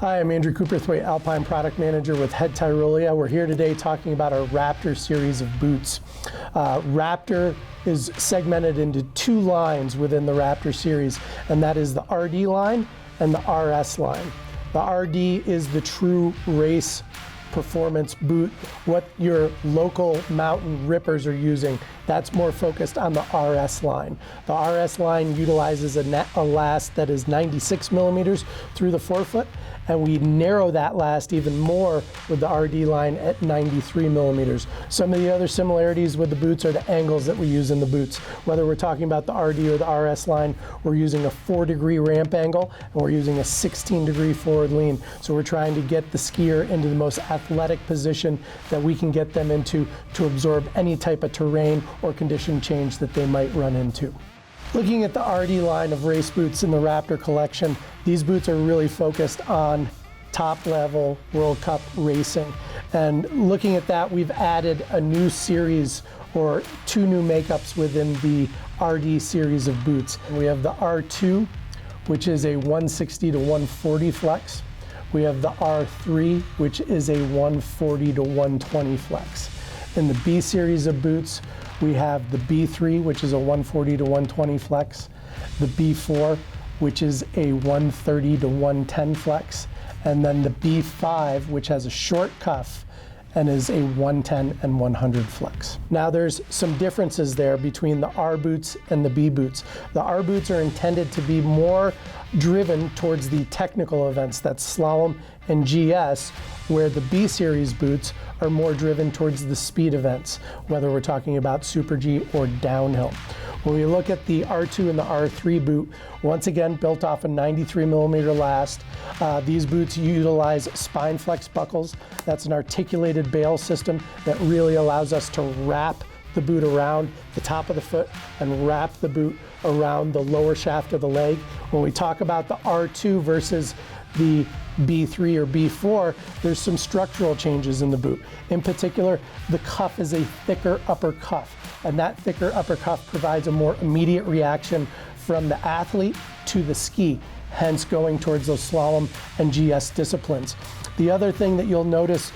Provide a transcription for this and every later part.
Hi, I'm Andrew Cooperthwaite, Alpine Product Manager with Head Tyrolia. We're here today talking about our Raptor series of boots. Raptor is segmented into two lines within the Raptor series, and that is the RD line and the RS line. The RD is the true race performance boot, what your local mountain rippers are using. That's more focused on the RS line. The RS line utilizes a last that is 96 millimeters through the forefoot, and we narrow that last even more with the RD line at 93 millimeters. Some of the other similarities with the boots are the angles that we use in the boots. Whether we're talking about the RD or the RS line, we're using a 4-degree ramp angle, and we're using a 16-degree forward lean. So we're trying to get the skier into the most athletic position that we can get them into to absorb any type of terrain or condition change that they might run into. Looking at the RD line of race boots in the Raptor collection, these boots are really focused on top-level World Cup racing. And looking at that, we've added a new series or two new makeups within the RD series of boots. We have the R2, which is a 160 to 140 flex. We have the R3, which is a 140 to 120 flex. In the B series of boots, we have the B3, which is a 140 to 120 flex, the B4, which is a 130 to 110 flex, and then the B5, which has a short cuff and is a 110 and 100 flex. Now there's some differences there between the R boots and the B boots. The R boots are intended to be more driven towards the technical events, that's slalom and GS, where the B series boots are more driven towards the speed events, whether we're talking about Super G or downhill. When we look at the R2 and the R3 boot, once again built off a 93 millimeter last, these boots utilize spine flex buckles. That's an articulated bail system that really allows us to wrap the boot around the top of the foot and wrap the boot around the lower shaft of the leg. When we talk about the R2 versus the B3 or B4, there's some structural changes in the boot. In particular, the cuff is a thicker upper cuff, and that thicker upper cuff provides a more immediate reaction from the athlete to the ski, hence going towards those slalom and GS disciplines. The other thing that you'll notice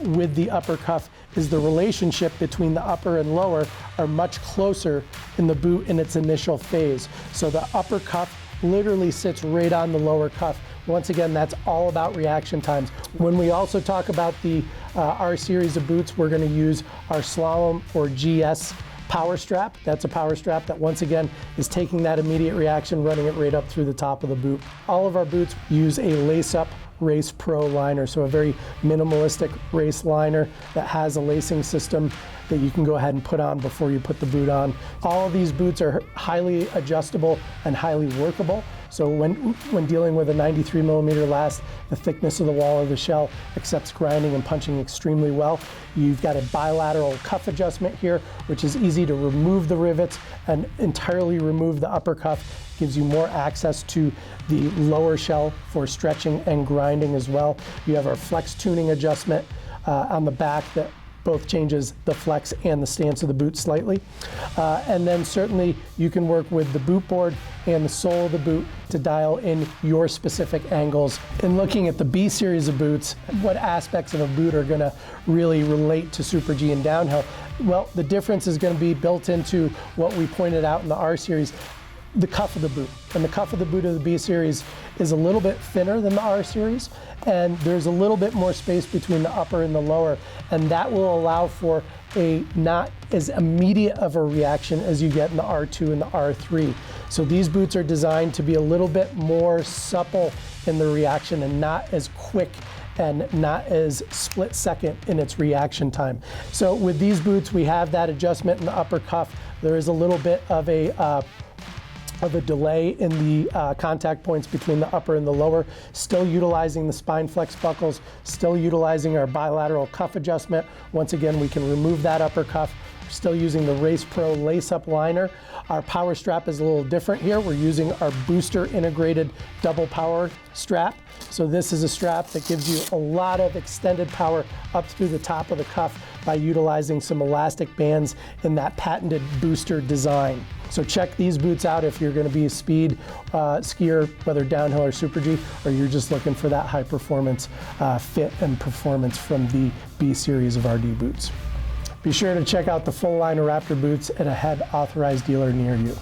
with the upper cuff is the relationship between the upper and lower are much closer in the boot in its initial phase. So the upper cuff literally sits right on the lower cuff. Once again, that's all about reaction times. When we also talk about the R series of boots, we're going to use our slalom or GS power strap. That's a power strap that once again is taking that immediate reaction, running it right up through the top of the boot. All of our boots use a lace-up Race Pro liner, so a very minimalistic race liner that has a lacing system that you can go ahead and put on before you put the boot on. All of these boots are highly adjustable and highly workable. So when dealing with a 93 millimeter last, the thickness of the wall of the shell accepts grinding and punching extremely well. You've got a bilateral cuff adjustment here, which is easy to remove the rivets and entirely remove the upper cuff. Gives you more access to the lower shell for stretching and grinding as well. You have our flex tuning adjustment on the back that both changes the flex and the stance of the boot slightly. And then certainly you can work with the boot board and the sole of the boot to dial in your specific angles. In looking at the B series of boots, what aspects of a boot are gonna really relate to Super G and downhill? Well, the difference is gonna be built into what we pointed out in the R series, the cuff of the boot. And the cuff of the boot of the B series is a little bit thinner than the R series, and there's a little bit more space between the upper and the lower, and that will allow for a not as immediate of a reaction as you get in the R2 and the R3. So these boots are designed to be a little bit more supple in the reaction and not as quick and not as split second in its reaction time. So with these boots, we have that adjustment in the upper cuff. There is a little bit of a delay in the contact points between the upper and the lower, still utilizing the spine flex buckles, still utilizing our bilateral cuff adjustment. Once again, we can remove that upper cuff. We're still using the Race Pro lace-up liner. Our power strap is a little different here. We're using our booster integrated double power strap. So this is a strap that gives you a lot of extended power up through the top of the cuff by utilizing some elastic bands in that patented booster design. So check these boots out if you're going to be a speed skier, whether downhill or Super G, or you're just looking for that high performance fit and performance from the B series of RD boots. Be sure to check out the full line of Raptor boots at a head authorized dealer near you.